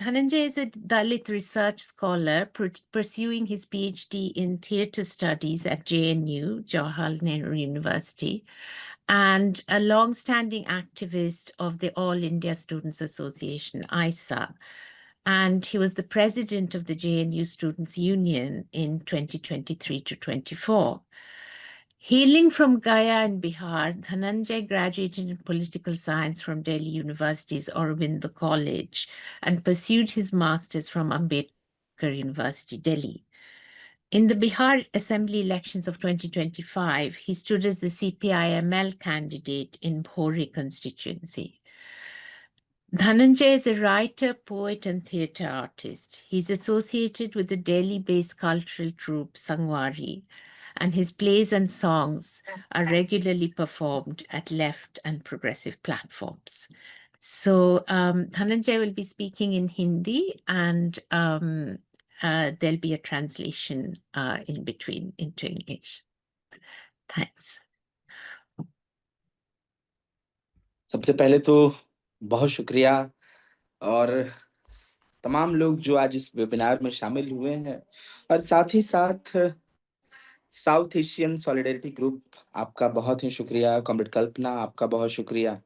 Dhananjay is a Dalit research scholar pursuing his PhD in theatre studies at JNU, Jawaharlal Nehru University, and a long-standing activist of the All India Students Association, ISA. And he was the president of the JNU Students' Union in 2023 to 24. Hailing from Gaya in Bihar, Dhananjay graduated in political science from Delhi University's Aurobindo College and pursued his master's from Ambedkar University, Delhi. In the Bihar Assembly elections of 2025, he stood as the CPI-ML candidate in Bhore constituency. Dhananjay is a writer, poet, and theatre artist. He's associated with the Delhi-based cultural troupe Sangwari, and his plays and songs are regularly performed at left and progressive platforms. So Dhananjay will be speaking in Hindi, and there'll be a translation in between into English. Thanks. सबसे पहले तो बहुत शुक्रिया और तमाम लोग जो आज इस वेबिनार में शामिल हुए हैं, और साथ ही साथ साउथ एशियन सॉलिडेरिटी ग्रुप, आपका बहुत ही शुक्रिया। कॉमरेड कल्पना, आपका बहुत शुक्रिया।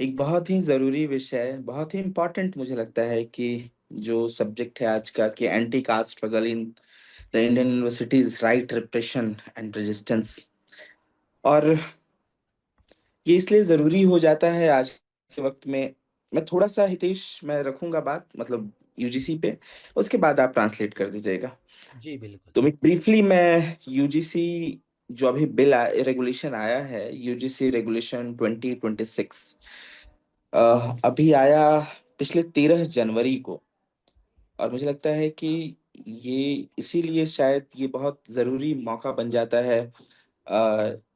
एक बहुत ही ज़रूरी विषय, बहुत ही इम्पोर्टेंट मुझे लगता है कि जो सब्जेक्ट है आज का, कि anti cast struggle in the Indian universities, right, repression and resistance. और ये इसलिए ज़रूरी हो जाता है आज के वक्त में। मैं थोड़ा सा हितेश मैं रखूंगा बात, मतलब यूजीसी पे, उसके बाद आप ट्रांसलेट कर दीजिएगा। जी बिल्कुल। तो ब्रीफली मैं यूजीसी जो अभी बिल रेगुलेशन आया है, यूजीसी रेगुलेशन 2026 अभी आया पिछले 13 जनवरी को, और मुझे लगता है कि ये इसीलिए शायद ये बहुत ज़रूरी मौका बन जाता है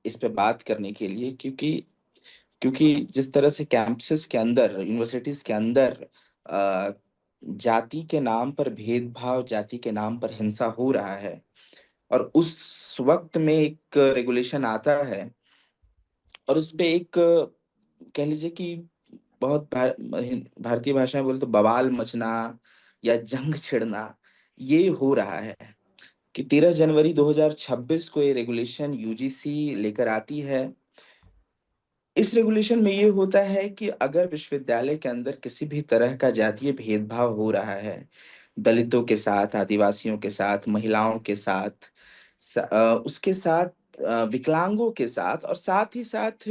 इस पे बात करने के लिए, क्योंकि जिस तरह से कैंपसेस के अंदर, यूनिवर्सिटीज के अंदर जाति के नाम पर भेदभाव, जाति के नाम पर हिंसा हो रहा है, और उस वक्त में एक रेगुलेशन आता है और उस पे एक कह लीजिए कि बहुत भारतीय भाषा में बोले तो बवाल मचना या जंग छिड़ना ये हो रहा है कि 13 जनवरी 2026 को ये रेगुलेशन यूजीसी लेकर आती है। इस रेगुलेशन में ये होता है कि अगर विश्वविद्यालय के अंदर किसी भी तरह का जातीय भेदभाव हो रहा है, दलितों के साथ, आदिवासियों के साथ, महिलाओं के साथ, उसके साथ विकलांगों के साथ, और साथ ही साथ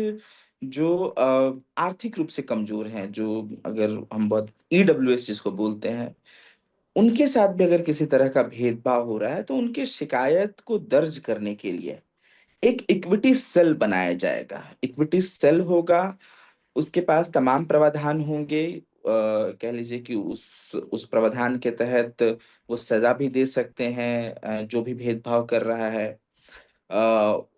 जो आर्थिक रूप से कमजोर हैं, जो अगर हम बहुत ईडब्ल्यूएस जिसको बोलते हैं, उनके साथ भी अगर किसी तरह का भेदभाव हो रहा है, तो उनके शिकायत को दर्ज करने के लिए एक इक्विटी सेल बनाया जाएगा। इक्विटी सेल होगा, उसके पास तमाम प्रावधान होंगे। कह लीजिए कि उस प्रावधान के तहत वो सजा भी दे सकते हैं जो भी भेदभाव कर रहा है,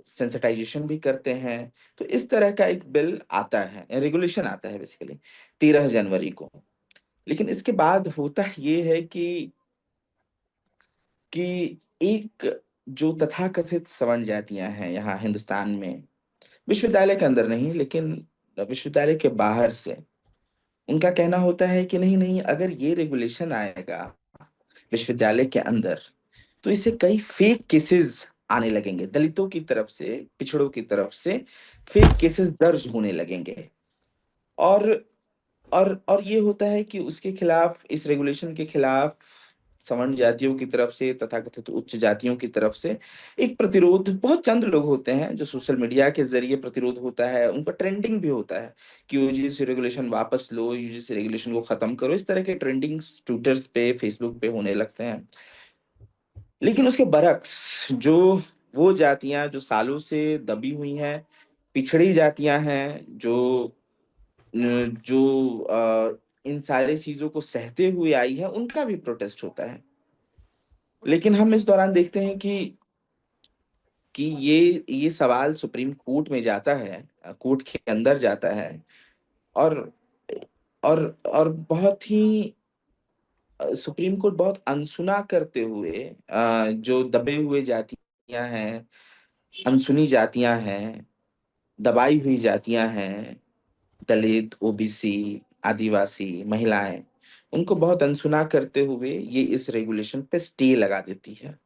सेंसिटाइजेशन भी करते हैं। तो इस तरह का एक बिल आता है, रेगुलेशन आता है बेसिकली 13 जनवरी को। लेकिन इसके बाद होता ये है कि एक जो तथाकथित सवर्ण जातियां हैं यहाँ हिंदुस्तान में, विश्वविद्यालय के अंदर नहीं लेकिन विश्वविद्यालय के बाहर से, उनका कहना होता है कि नहीं नहीं, अगर ये रेगुलेशन आएगा विश्वविद्यालय के अंदर तो इससे कई फेक केसेस आने लगेंगे, दलितों की तरफ से, पिछड़ों की तरफ से फेक केसेस दर्ज होने लगेंगे। और और ये होता है कि उसके खिलाफ, इस रेगुलेशन के खिलाफ सवर्ण जातियों की तरफ से, तथाकथित उच्च जातियों की तरफ से एक प्रतिरोध, बहुत चंद लोग होते हैं जो सोशल मीडिया के जरिए प्रतिरोध होता है, उनका ट्रेंडिंग भी होता है कि यूजीसी रेगुलेशन वापस लो, यूजीसी रेगुलेशन को खत्म करो। इस तरह के ट्रेंडिंग ट्विटर्स पे, फेसबुक पे होने लगते हैं। लेकिन उसके बरक्स जो वो जातियां जो सालों से दबी हुई हैं, पिछड़ी जातियां हैं, जो इन सारी चीजों को सहते हुए आई है, उनका भी प्रोटेस्ट होता है। लेकिन हम इस दौरान देखते हैं कि ये सवाल सुप्रीम कोर्ट में जाता है, कोर्ट के अंदर जाता है, और और बहुत ही सुप्रीम कोर्ट बहुत अनसुना करते हुए जो दबे हुए जातियां हैं, अनसुनी जातियां हैं, दबाई हुई जातियां हैं, दलित, ओबीसी, आदिवासी, महिलाएं, उनको बहुत अनसुना करते हुए ये इस रेगुलेशन पे स्टे लगा देती है।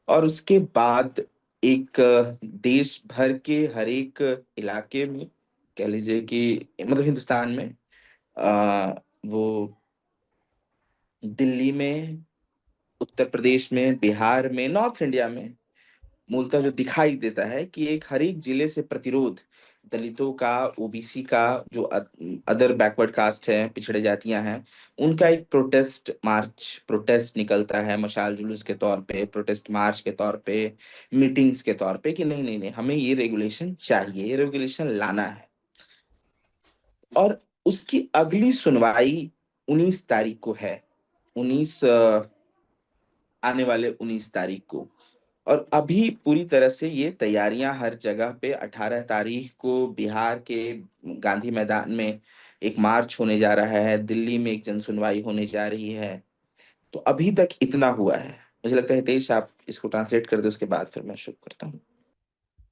और उसके बाद एक देश भर के हर एक इलाके में, कह लीजिए कि मतलब हिंदुस्तान में, वो दिल्ली में, उत्तर प्रदेश में, बिहार में, नॉर्थ इंडिया में मूलतः जो दिखाई देता है कि एक हर एक जिले से प्रतिरोध, दलितों का, ओबीसी का, जो अदर बैकवर्ड कास्ट है, पिछड़े जातियां हैं, उनका एक प्रोटेस्ट निकलता है, मशाल जुलूस के तौर पे, प्रोटेस्ट मार्च के तौर पे, मीटिंग्स के तौर पे, कि नहीं नहीं नहीं, हमें ये रेगुलेशन चाहिए, ये रेगुलेशन लाना है। और उसकी अगली सुनवाई 19 तारीख को है, 19 आने वाले 19 तारीख को। और अभी पूरी तरह से ये तैयारियां हर जगह पे, 18 तारीख को बिहार के गांधी मैदान में एक मार्च होने जा रहा है, दिल्ली में एक जन सुनवाई होने जा रही है। तो अभी तक इतना हुआ है। मुझे लगता है हितेश आप इसको ट्रांसलेट कर दे, उसके बाद फिर मैं शुरू करता हूँ।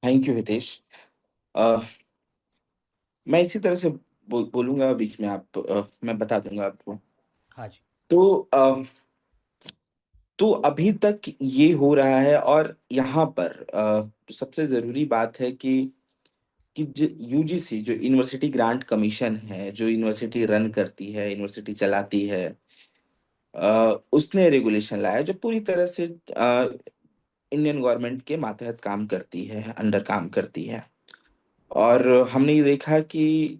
Thank you Hitesh. अ, मैं इसी तरह से बोलूंगा बीच में, मैं बता दूंगा आपको। हाँ जी। तो अभी तक ये हो रहा है। और यहाँ पर तो सबसे जरूरी बात है कि यूजीसी जो यूनिवर्सिटी ग्रांट कमीशन है, जो यूनिवर्सिटी रन करती है, यूनिवर्सिटी चलाती है, उसने रेगुलेशन लाया जो पूरी तरह से इंडियन गवर्नमेंट के मातहत काम करती है, अंडर काम करती है। और हमने ये देखा कि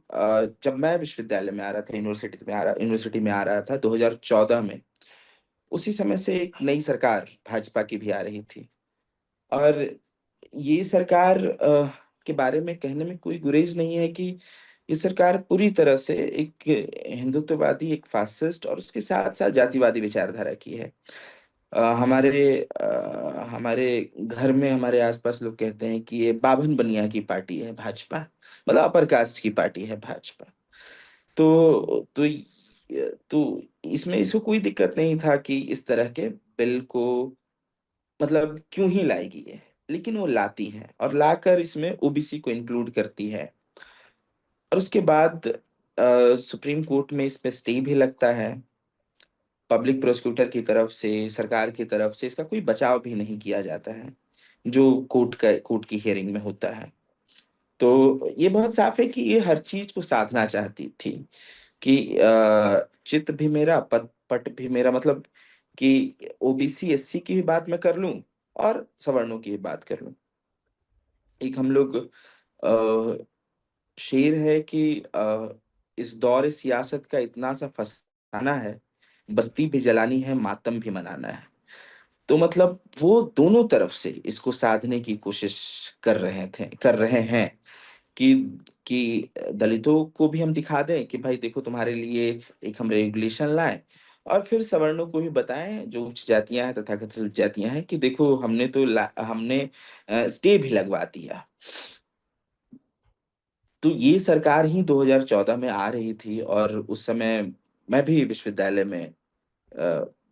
जब मैं विश्वविद्यालय में आ रहा था, यूनिवर्सिटी में आ रहा था 2014 में, उसी समय से एक नई सरकार भाजपा की भी आ रही थी। और ये सरकार के बारे में कहने में कोई गुरेज नहीं है कि ये सरकार पूरी तरह से एक हिंदुत्ववादी, एक फासिस्ट और उसके साथ साथ जातिवादी विचारधारा की है। हमारे घर में, हमारे आसपास लोग कहते हैं कि ये बाभन बनिया की पार्टी है भाजपा, मतलब अपर कास्ट की पार्टी है भाजपा। तो इसमें इसको कोई दिक्कत नहीं था कि इस तरह के बिल को मतलब क्यों ही लाएगी ये, लेकिन वो लाती है और लाकर इसमें ओबीसी को इंक्लूड करती है। और उसके बाद सुप्रीम कोर्ट में इस पे स्टे भी लगता है। पब्लिक प्रोसिक्यूटर की तरफ से, सरकार की तरफ से इसका कोई बचाव भी नहीं किया जाता है, जो कोर्ट की हियरिंग में होता है। तो ये बहुत साफ है कि ये हर चीज को साधना चाहती थी कि चित्त भी मेरा, पट पट भी मेरा, मतलब कि ओबीसी एससी की भी बात मैं कर लूं और सवर्णों की भी बात कर लूं। एक हम लोग शेर है कि इस दौर सियासत का इतना सा फसाना है, बस्ती भी जलानी है, मातम भी मनाना है। तो मतलब वो दोनों तरफ से इसको साधने की कोशिश कर रहे हैं कि दलितों को भी हम दिखा दें कि भाई देखो तुम्हारे लिए एक हम रेगुलेशन लाए, और फिर सवर्णों को भी बताएं, जो उच्च जातियां हैं, तथाकथित उच्च जातियां हैं, कि देखो हमने स्टे भी लगवा दिया। तो ये सरकार ही 2014 में आ रही थी। और उस समय मैं भी विश्वविद्यालय में,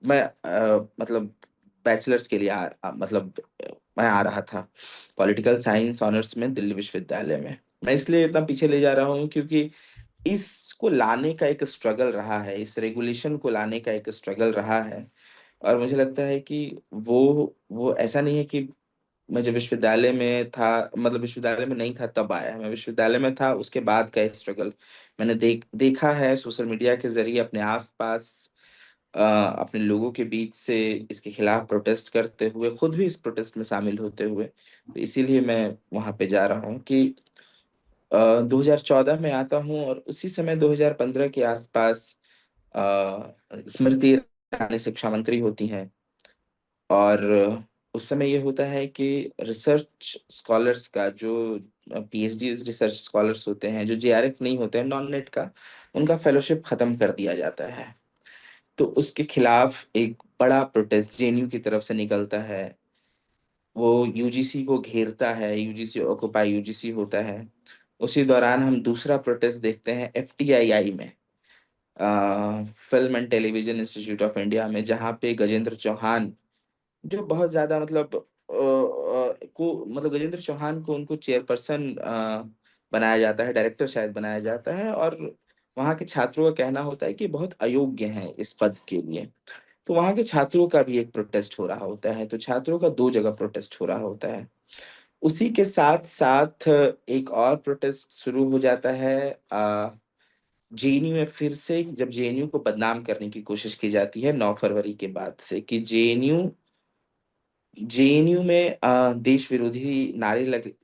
मैं मतलब बैचलर्स के लिए मैं आ रहा था पॉलिटिकल साइंस ऑनर्स में दिल्ली विश्वविद्यालय में। मैं इसलिए इतना पीछे ले जा रहा हूँ क्योंकि इसको लाने का एक स्ट्रगल रहा है, इस रेगुलेशन को लाने का एक स्ट्रगल रहा है। और मुझे लगता है कि वो ऐसा नहीं है कि मैं जब विश्वविद्यालय में था, मतलब विश्वविद्यालय में नहीं था तब आया है, मैं विश्वविद्यालय में था उसके बाद का स्ट्रगल मैंने देखा है सोशल मीडिया के जरिए, अपने आसपास अपने लोगों के बीच से इसके खिलाफ प्रोटेस्ट करते हुए, खुद भी इस प्रोटेस्ट में शामिल होते हुए। तो इसीलिए मैं वहां पे जा रहा हूँ कि 2014 में आता हूँ और उसी समय 2015 के आसपास स्मृति ईरानी शिक्षा मंत्री होती हैं। और उस समय ये होता है कि रिसर्च स्कॉलर्स का, जो पीएचडी रिसर्च स्कॉलर्स होते हैं, जो जेआरएफ नहीं होते हैं, नॉन नेट का, उनका फेलोशिप खत्म कर दिया जाता है। तो उसके खिलाफ एक बड़ा प्रोटेस्ट जेएनयू की तरफ से निकलता है। वो यूजीसी को घेरता है, यूजीसी ऑक्युपाई यूजीसी होता है। उसी दौरान हम दूसरा प्रोटेस्ट देखते हैं एफटीआईआई में, film and television institute of India में, जहाँ पे गजेंद्र चौहान, जो बहुत ज्यादा गजेंद्र चौहान को उनको चेयरपर्सन बनाया जाता है, डायरेक्टर शायद बनाया जाता है। और वहाँ के छात्रों का कहना होता है कि बहुत अयोग्य हैं इस पद के लिए। तो वहाँ के छात्रों का भी एक प्रोटेस्ट हो रहा होता है, तो छात्रों का 2 जगह प्रोटेस्ट हो रहा होता है। उसी के साथ-साथ एक और प्रोटेस्ट शुरू हो जाता है जेएनयू में फिर से, जब जेएनयू को बदनाम करने की कोशिश की जाती है 9 फरवरी के बाद से, कि जेएनयू में देश विरोधी नारे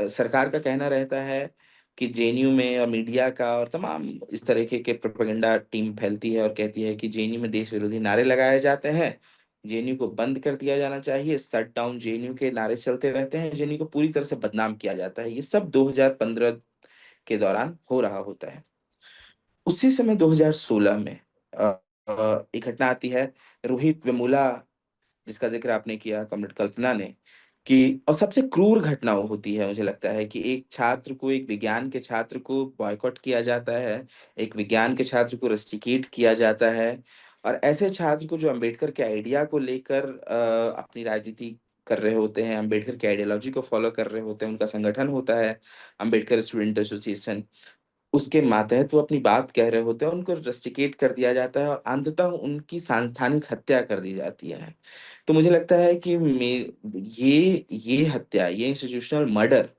सरकार का कहना रहता है कि जेएनयू में और मीडिया का और तमाम इस तरीके के प्रोपेगेंडा टीम फैलती है और कहती है कि जेएनयू में देश विरोधी नारे लगाए जाते हैं, जेएनयू को बंद कर दिया जाना चाहिए, शट डाउन जेएनयू के नारे चलते रहते हैं, जेएनयू को पूरी तरह से बदनाम किया जाता है। ये सब 2015 के दौरान हो रहा होता है। उसी समय 2016 में अ एक घटना आती है, रोहित वेमुला, जिसका ज़िक्र आपने किया, कॉमरेड कल्पना ने, कि और सबसे क्रूर घटना वो होती है, मुझे लगता है कि एक छात्र को, एक विज्ञान के छात्र को बॉयकॉट किया जाता है, एक विज्ञान के छात्र को रस्टिकेट किया जाता है, और ऐसे छात्र को जो अम्बेडकर के आइडिया को लेकर अपनी राजनीति कर रहे होते हैं, अम्बेडकर की आइडियोलॉजी को फ़ॉलो कर रहे होते हैं, उनका संगठन होता है, अम्बेडकर स्टूडेंट एसोसिएशन। उसके मातहत वो अपनी बात कह रहे होते हैं, उनको रस्टिकेट कर दिया जाता है और अंततः उनकी सांस्थानिक हत्या कर दी जाती है। तो मुझे लगता है कि ये हत्या, ये इंस्टीट्यूशनल मर्डर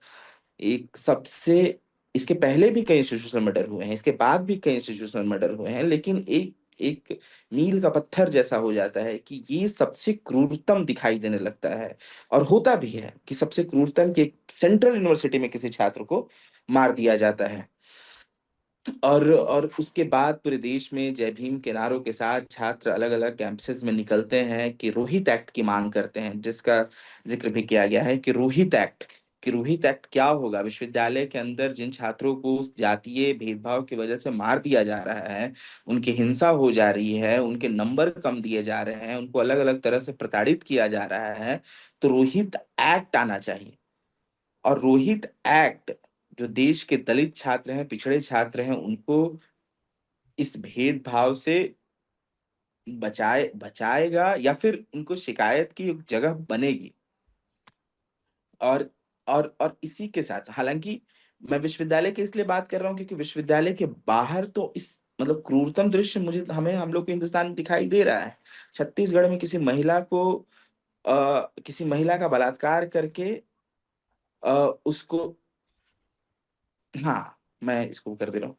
एक सबसे, इसके पहले भी कई इंस्टीट्यूशनल मर्डर हुए हैं, इसके बाद भी कई इंस्टीट्यूशनल मर्डर हुए हैं, लेकिन एक एक मील का पत्थर जैसा हो जाता है कि ये सबसे क्रूरतम दिखाई देने लगता है, और होता भी है कि सबसे क्रूरतम कि एक सेंट्रल यूनिवर्सिटी में किसी छात्र को मार दिया जाता है। और उसके बाद पूरे देश में जय भीम के नारों के साथ छात्र अलग-अलग कैंपसेस में निकलते हैं कि रोहित एक्ट की मांग करते हैं, जिसका ज़िक्र भी किया गया है कि रोहित एक्ट क्या होगा? विश्वविद्यालय के अंदर जिन छात्रों को जातीय भेदभाव की वजह से मार दिया जा रहा है, उनकी हिंसा हो जा रही है, उनके नंबर कम दिए जा रहे हैं, उनको अलग-अलग तरह से प्रताड़ित किया जा रहा है, तो रोहित एक्ट आना चाहिए। और रोहित एक्ट जो देश के दलित छात्र हैं, पिछड़े छात्र हैं, उनको इस भेदभाव से बचाएगा या फिर उनको शिकायत की एक जगह बनेगी। और और इसी के साथ, हालाँकि मैं विश्वविद्यालय की इसलिए बात कर रहा हूँ क्योंकि विश्वविद्यालय के बाहर तो इस मतलब क्रूरतम दृश्य मुझे हम लोग को हिंदुस्तान में दिखाई दे रहा है। छत्तीसगढ़ में किसी महिला का बलात्कार करके उसको, हाँ, मैं इसको कर दे रहा हूँ।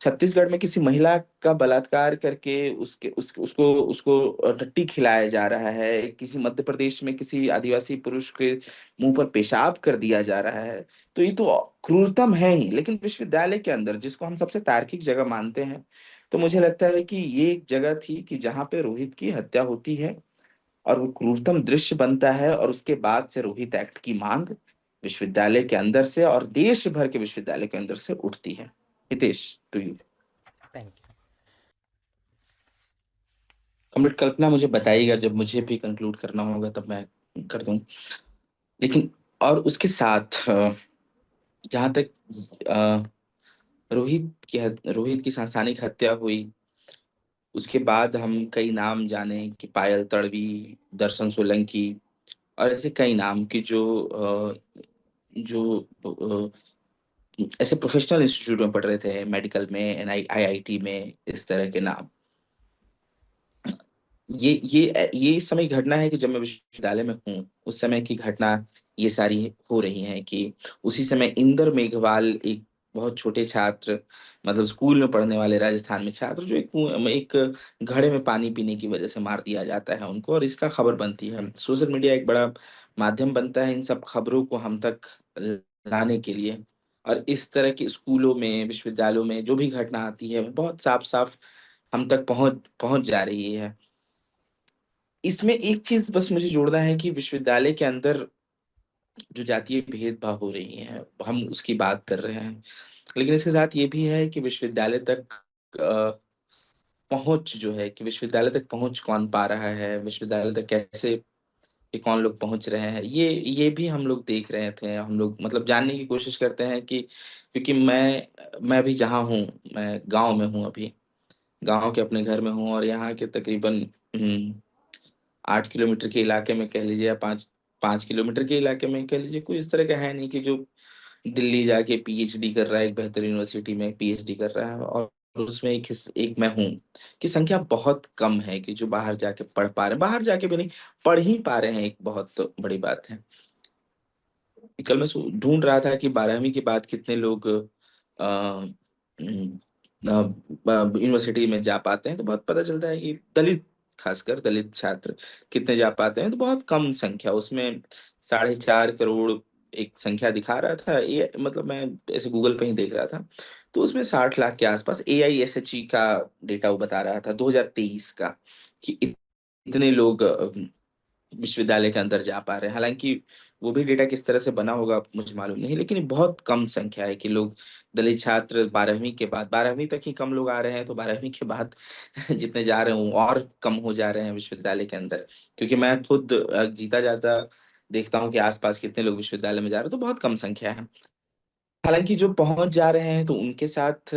छत्तीसगढ़ में किसी महिला का बलात्कार करके उसके उस उसको टट्टी खिलाया जा रहा है। किसी मध्य प्रदेश में किसी आदिवासी पुरुष के मुँह पर पेशाब कर दिया जा रहा है। तो ये तो क्रूरतम है ही, लेकिन विश्वविद्यालय के अंदर जिसको हम सबसे तार्किक जगह मानते हैं, तो मुझे लगता है कि ये एक जगह थी कि जहाँ पे रोहित की हत्या होती है और वो क्रूरतम दृश्य बनता है, और उसके बाद से रोहित एक्ट की मांग विश्वविद्यालय के अंदर से और देश भर के विश्वविद्यालय के अंदर से उठती है। Hitesh, to you. Thank you. Comrade Kalpana मुझे बताइएगा जब मुझे भी कंक्लूड करना होगा तब मैं कर दूं। लेकिन और उसके साथ जहाँ तक रोहित की सांसानिक हत्या हुई, उसके बाद हम कई नाम जाने कि पायल तड़वी, दर्शन सोलंकी और ऐसे कई नाम कि जो ऐसे प्रोफेशनल इंस्टीट्यूट में पढ़ रहे थे, मेडिकल में, आईआईटी में, इस तरह के नाम। ये इस समय की घटना है कि जब मैं विश्वविद्यालय में हूँ, उस समय की घटना ये सारी हो रही हैं कि उसी समय इंदर मेघवाल, एक बहुत छोटे छात्र, मतलब स्कूल में पढ़ने वाले राजस्थान में छात्र, जो एक घड़े में पानी पीने की वजह से मार दिया जाता है उनको, और इसका खबर बनती है। सोशल मीडिया एक बड़ा माध्यम बनता है इन सब खबरों को हम तक लाने के लिए, और इस तरह के स्कूलों में, विश्वविद्यालयों में जो भी घटना आती है, वो बहुत साफ-साफ हम तक पहुँच पहुँच जा रही है। इसमें एक चीज़ बस मुझे जोड़ना है कि विश्वविद्यालय के अंदर जो जातीय भेदभाव हो रही हैं, हम उसकी बात कर रहे हैं। लेकिन इसके साथ ये भी है कि विश्वविद्यालय तक पहुँच जो है, कि विश्वविद्यालय तक पहुँच कौन पा रहा है, विश्वविद्यालय तक कैसे ये कौन लोग पहुँच रहे हैं, ये भी हम लोग देख रहे थे। हम लोग मतलब जानने की कोशिश करते हैं कि क्योंकि मैं अभी जहाँ हूँ, मैं गाँव में हूँ अभी। गाँव के अपने घर में हूँ, और यहाँ के तकरीबन 8 किलोमीटर के इलाके में कह लीजिए, या 5 किलोमीटर के इलाके में कह लीजिए, कोई इस तरह का है नहीं कि जो दिल्ली जाके पीएचडी कर रहा है, एक बेहतर यूनिवर्सिटी में पीएचडी कर रहा है, और उसमें एक मैं हूँ, कि संख्या बहुत कम है कि जो बाहर जाके पढ़ पा रहे हैं, बाहर जाके भी नहीं, पढ़ ही पा रहे हैं, एक बहुत बड़ी बात है। कल मैं ढूंढ रहा था कि 12वीं के बाद कितने लोग यूनिवर्सिटी में जा पाते हैं, तो बहुत पता चलता है कि दलित, खासकर दलित छात्र कितने जा पाते हैं, तो बहुत कम संख्या उसमें। 4.5 करोड़ एक संख्या दिखा रहा था, ये मतलब मैं ऐसे गूगल पे ही देख रहा था, तो उसमें 60 लाख के आसपास AISHE का डेटा वो बता रहा था 2023 का, कि इतने लोग विश्वविद्यालय के अंदर जा पा रहे हैं। हालांकि वो भी डेटा किस तरह से बना होगा मुझे मालूम नहीं, लेकिन ये बहुत कम संख्या है कि लोग, दलित छात्र 12वीं के बाद, 12वीं तक ही कम लोग आ रहे हैं, तो 12वीं के बाद जितने जा रहे हैं और कम हो जा रहे हैं विश्वविद्यालय के अंदर। क्योंकि मैं खुद जीता जाता देखता हूँ कि आसपास कितने लोग विश्वविद्यालय में जा रहे हैं, तो बहुत कम संख्या है। हालांकि जो पहुंच जा रहे हैं तो उनके साथ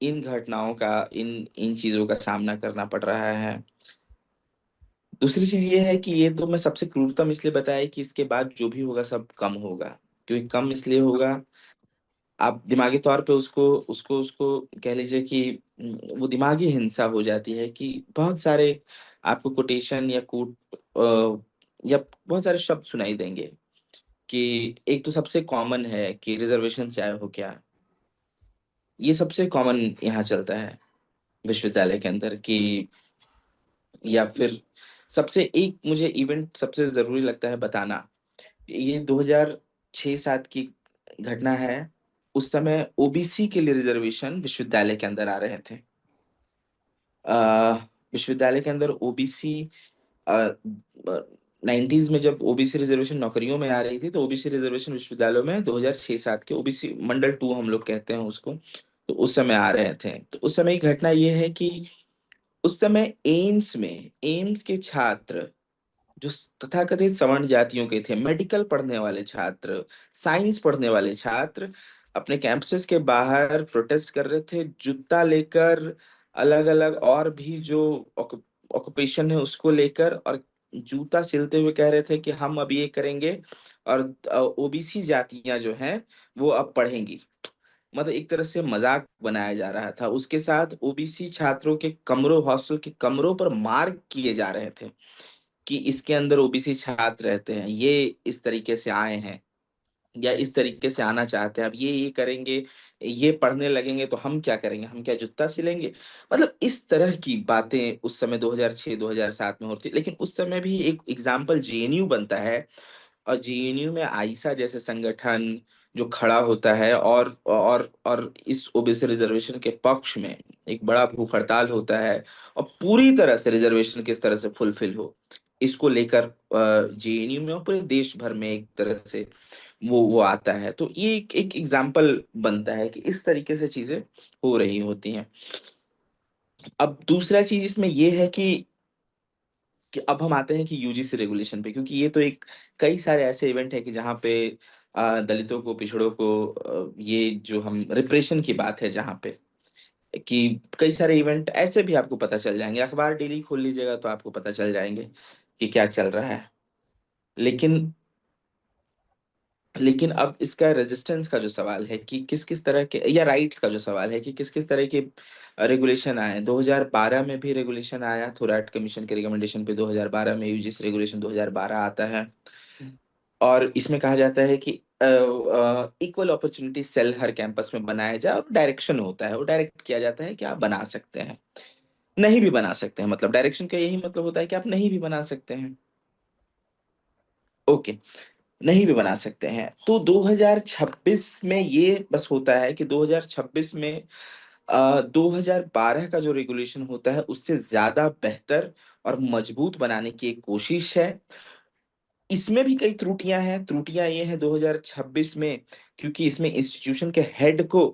इन घटनाओं का, इन इन चीजों का सामना करना पड़ रहा है। दूसरी चीज ये है कि ये तो मैं सबसे क्रूरतम इसलिए बताया कि इसके बाद जो भी होगा सब कम होगा। क्योंकि कम इसलिए होगा, आप दिमागी तौर पे उसको उसको उसको कह लीजिए कि वो दिमागी हिंसा हो जाती है, कि बहुत सारे आपको कोटेशन या कोट या बहुत सारे शब्द सुनाई देंगे, कि एक तो सबसे कॉमन है कि रिजर्वेशन से आए हो क्या। ये सबसे कॉमन यहाँ चलता है विश्वविद्यालय के अंदर, कि या फिर सबसे एक मुझे इवेंट सबसे जरूरी लगता है बताना, ये 2006-7 की घटना है। उस समय ओबीसी के लिए रिजर्वेशन विश्वविद्यालय के अंदर आ रहे थे। अ, विश्वविद्यालय के अंदर ओबीसी 90s में जब ओबीसी रिजर्वेशन नौकरियों में आ रही थी, तो ओबीसी रिजर्वेशन विश्वविद्यालयों में 2006-7 के ओबीसी मंडल 2 हम लोग कहते हैं उसको, तो उस समय आ रहे थे। तो उस समय की घटना ये है कि उस समय एम्स के छात्र, जो तथाकथित सवर्ण जातियों के थे, मेडिकल पढ़ने वाले छात्र, साइंस पढ़ने वाले छात्र, अपने कैंपसेस के बाहर प्रोटेस्ट कर रहे थे, जूता लेकर, अलग अलग और भी जो ऑक्यूपेशन है उसको लेकर, और जूता सिलते हुए कह रहे थे कि हम अब ये करेंगे, और ओबीसी जातियां जो हैं वो अब पढ़ेंगी। मतलब एक तरह से मजाक बनाया जा रहा था। उसके साथ ओबीसी छात्रों के कमरों, हॉस्टल के कमरों पर मार्क किए जा रहे थे कि इसके अंदर ओबीसी छात्र रहते हैं, ये इस तरीके से आए हैं या इस तरीके से आना चाहते हैं, अब ये करेंगे, ये पढ़ने लगेंगे तो हम क्या करेंगे, हम क्या जूता सिलेंगे। मतलब इस तरह की बातें उस समय 2006-2007 में होती। लेकिन उस समय भी एक एग्जाम्पल जेएनयू बनता है, और जेएनयू में आइसा जैसे संगठन जो खड़ा होता है, और इस ओबीसी रिजर्वेशन के पक्ष में एक बड़ा भूख हड़ताल होता है, और पूरी तरह से रिजर्वेशन किस तरह से फुलफिल हो, इसको लेकर जेएनयू में और पूरे देश भर में एक तरह से वो आता है। तो ये एक एग्जाम्पल बनता है कि इस तरीके से चीजें हो रही होती हैं। अब दूसरा चीज इसमें ये है कि अब हम आते हैं कि यूजीसी रेगुलेशन पे, क्योंकि ये तो एक, कई सारे ऐसे इवेंट है कि जहाँ पे दलितों को, पिछड़ों को, ये जो हम रिप्रेशन की बात है जहाँ पे, कि कई सारे इवेंट ऐसे भी आपको पता चल जाएंगे, अखबार डेली खोल लीजिएगा तो आपको पता चल जाएंगे कि क्या चल रहा है। लेकिन लेकिन अब इसका रेजिस्टेंस का जो सवाल है कि किस किस तरह के, या राइट्स का जो सवाल है कि किस किस तरह के रेगुलेशन आए। 2012 में भी रेगुलेशन आया, थोराट कमीशन के रिकमेंडेशन पे 2012 में यूजीसी रेगुलेशन 2012 आता है, और इसमें कहा जाता है कि इक्वल अपॉर्चुनिटी सेल हर कैंपस में बनाया जाए, और डायरेक्शन होता है, वो डायरेक्ट किया जाता है कि आप बना सकते हैं, नहीं भी बना सकते हैं। मतलब डायरेक्शन का यही मतलब होता है कि आप नहीं भी बना सकते हैं। ओके, नहीं भी बना सकते हैं। तो 2026 में ये बस होता है कि 2026 में 2012 का जो रेगुलेशन होता है उससे ज्यादा बेहतर और मजबूत बनाने की एक कोशिश है। इसमें भी कई त्रुटियां हैं। त्रुटियां ये हैं 2026 में, क्योंकि इसमें इंस्टीट्यूशन के हेड को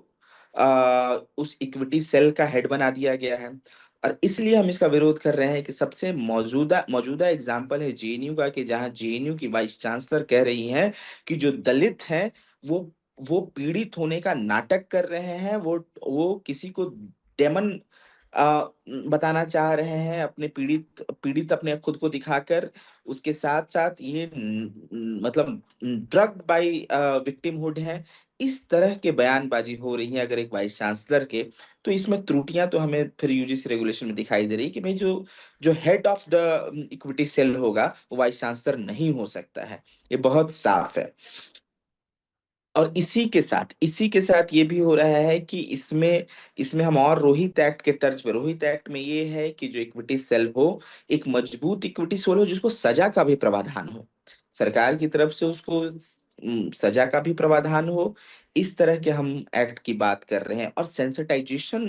उस इक्विटी सेल का हेड बना दिया गया है, और इसलिए हम इसका विरोध कर रहे हैं कि सबसे मौजूदा मौजूदा एग्जाम्पल है जेएनयू का, कि जहां जेएनयू की वाइस चांसलर कह रही हैं कि जो दलित हैं वो वो पीड़ित होने का नाटक कर रहे हैं, वो किसी को डेमन बताना चाह रहे हैं, अपने पीड़ित पीड़ित अपने खुद को दिखाकर। उसके साथ साथ ये मतलब ड्रग बाय विक्टिमहुड है, इस तरह के बयानबाजी हो रही है अगर एक वाइस चांसलर के, तो इसमें त्रुटियां तो हमें फिर यूजीसी रेगुलेशन में दिखाई दे रही है कि भाई जो जो head of the equity cell होगा वो वाइस चांसलर नहीं हो सकता है। ये बहुत साफ है। और इसी के साथ ये भी हो रहा है कि इसमें इसमें हम और रोहित एक्ट के तर्ज पे, रोहित एक्ट में ये है कि जो इक्विटी सेल हो, एक मजबूत इक्विटी सेल हो जिसको सजा का भी प्रावधान हो, सरकार की तरफ से उसको सजा का भी प्रावधान हो। इस तरह के हम एक्ट की बात कर रहे हैं और सेंसिटाइजेशन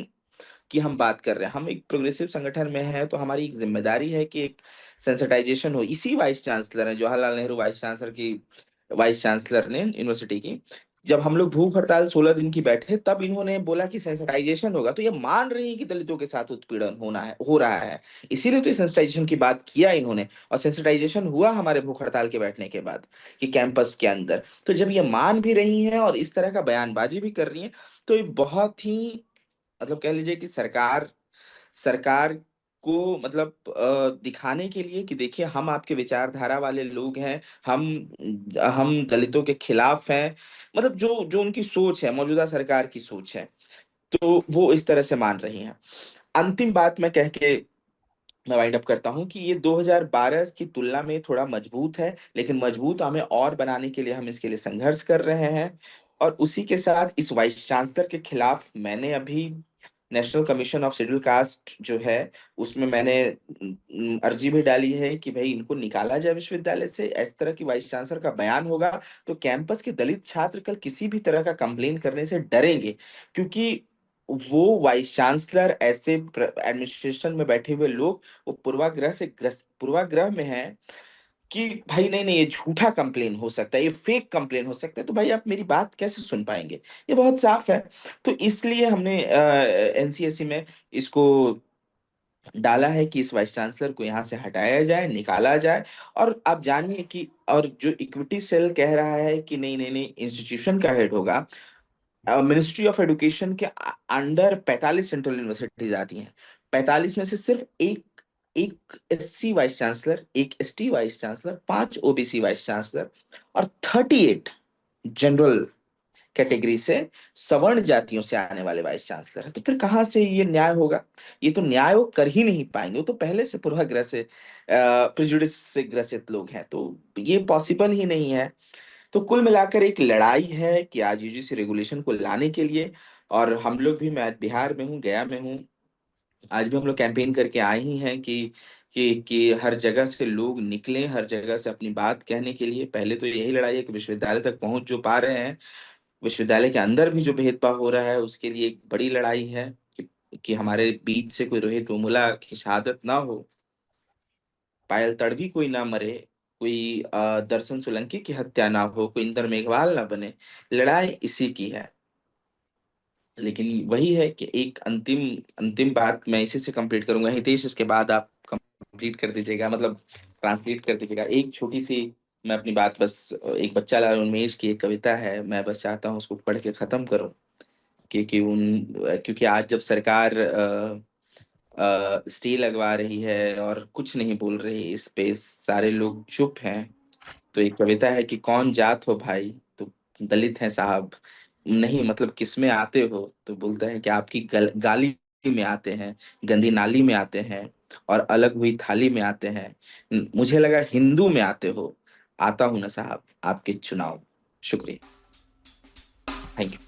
की हम बात कर रहे हैं। हम एक प्रोग्रेसिव संगठन में हैं तो हमारी एक जिम्मेदारी है कि एक सेंसिटाइजेशन हो। इसी वाइस चांसलर है, जवाहरलाल नेहरू वाइस चांसलर की, वाइस चांसलर ने यूनिवर्सिटी की, जब हम लोग भूख हड़ताल 16 दिन की बैठे तब इन्होंने बोला कि सेंसिटाइजेशन होगा, तो ये मान रही है कि दलितों के साथ उत्पीड़न हो रहा है। इसीलिए तो सेंसिटाइजेशन की बात किया इन्होंने, और सेंसिटाइजेशन हुआ हमारे भूख हड़ताल के बैठने के बाद कि कैंपस के अंदर। तो जब ये मान भी रही हैं और इस तरह का बयानबाजी भी कर रही हैं, तो ये बहुत ही, मतलब कह लीजिए कि सरकार को मतलब दिखाने के लिए कि देखिए हम आपके विचारधारा वाले लोग हैं, हम दलितों के खिलाफ हैं, मतलब जो जो उनकी सोच है, मौजूदा सरकार की सोच है, तो वो इस तरह से मान रही हैं। अंतिम बात मैं कह के मैं वाइंड अप करता हूं कि ये 2012 की तुलना में थोड़ा मजबूत है, लेकिन मजबूत हमें और बनाने के लिए हम इसके लिए संघर्ष कर रहे हैं। और उसी के साथ इस वाइस चांसलर के खिलाफ मैंने अभी national commission of schedule caste जो है उसमें मैंने अर्जी भी डाली है कि भाई इनको निकाला जाए विश्वविद्यालय से। इस तरह की वाइस चांसलर का बयान होगा तो कैंपस के दलित छात्र कल किसी भी तरह का कंप्लेन करने से डरेंगे, क्योंकि वो वाइस चांसलर ऐसे एडमिनिस्ट्रेशन में बैठे हुए लोग वो पूर्वाग्रह में है कि भाई नहीं नहीं ये झूठा कंप्लेन हो सकता है, ये फेक कंप्लेन हो सकता है, तो भाई आप मेरी बात कैसे सुन पाएंगे। ये बहुत साफ है। तो इसलिए हमने एनसीएससी में इसको डाला है कि इस वाइस चांसलर को यहाँ से हटाया जाए, निकाला जाए। और आप जानिए कि और जो इक्विटी सेल कह रहा है कि नहीं नहीं नहीं इंस्टीट्यूशन का हेड होगा, मिनिस्ट्री ऑफ एजुकेशन के अंडर 45 सेंट्रल यूनिवर्सिटीज आती हैं। 45 में से सिर्फ एक एक एससी वाइस चांसलर, एक ST vice chancellor, 5 OBC vice chancellor और 38 जनरल कैटेगरी से सवर्ण जातियों से आने वाले वाइस चांसलर है। तो फिर कहाँ से ये न्याय होगा? ये तो न्याय वो कर ही नहीं पाएंगे, वो तो पहले से पूर्वाग्रह से प्रेजुडिस से ग्रसित लोग हैं, तो ये पॉसिबल ही नहीं है। तो कुल मिलाकर एक लड़ाई है कि आज यूजीसी रेगुलेशन को लाने के लिए, और हम लोग भी, मैं बिहार में हूँ, गया में हूँ, आज भी हम लोग कैंपेन करके आए ही हैं कि हर जगह से लोग निकलें, हर जगह से अपनी बात कहने के लिए। पहले तो यही लड़ाई है कि विश्वविद्यालय तक पहुंच जो पा रहे हैं, विश्वविद्यालय के अंदर भी जो भेदभाव हो रहा है उसके लिए एक बड़ी लड़ाई है कि हमारे बीच से कोई रोहित वेमुला की शहादत ना हो, पायल तड़वी कोई ना मरे, कोई दर्शन सोलंकी की हत्या ना हो, कोई इंदर मेघवाल ना बने। लड़ाई इसी की है। लेकिन वही है कि एक अंतिम अंतिम बात मैं इसी से कंप्लीट करूंगा। हितेश इसके बाद आप कंप्लीट कर दीजिएगा, मतलब ट्रांसलेट कर दीजिएगा एक छोटी सी। मैं अपनी बात बस, एक बच्चा लाल उन्मेष की एक कविता है, मैं बस चाहता हूँ उसको पढ़ के खत्म करूं। क्योंकि आज जब सरकार स्टे लगवा रही है और कुछ नहीं बोल रही इस पे, सारे लोग चुप हैं। तो एक कविता है कि कौन जात हो भाई, तो दलित हैं साहब, नहीं मतलब किस में आते हो, तो बोलता है कि आपकी गाली में आते हैं, गंदी नाली में आते हैं और अलग हुई थाली में आते हैं। मुझे लगा हिंदू में आते हो, आता हूं ना साहब आपके चुनाव। शुक्रिया, थैंक यू।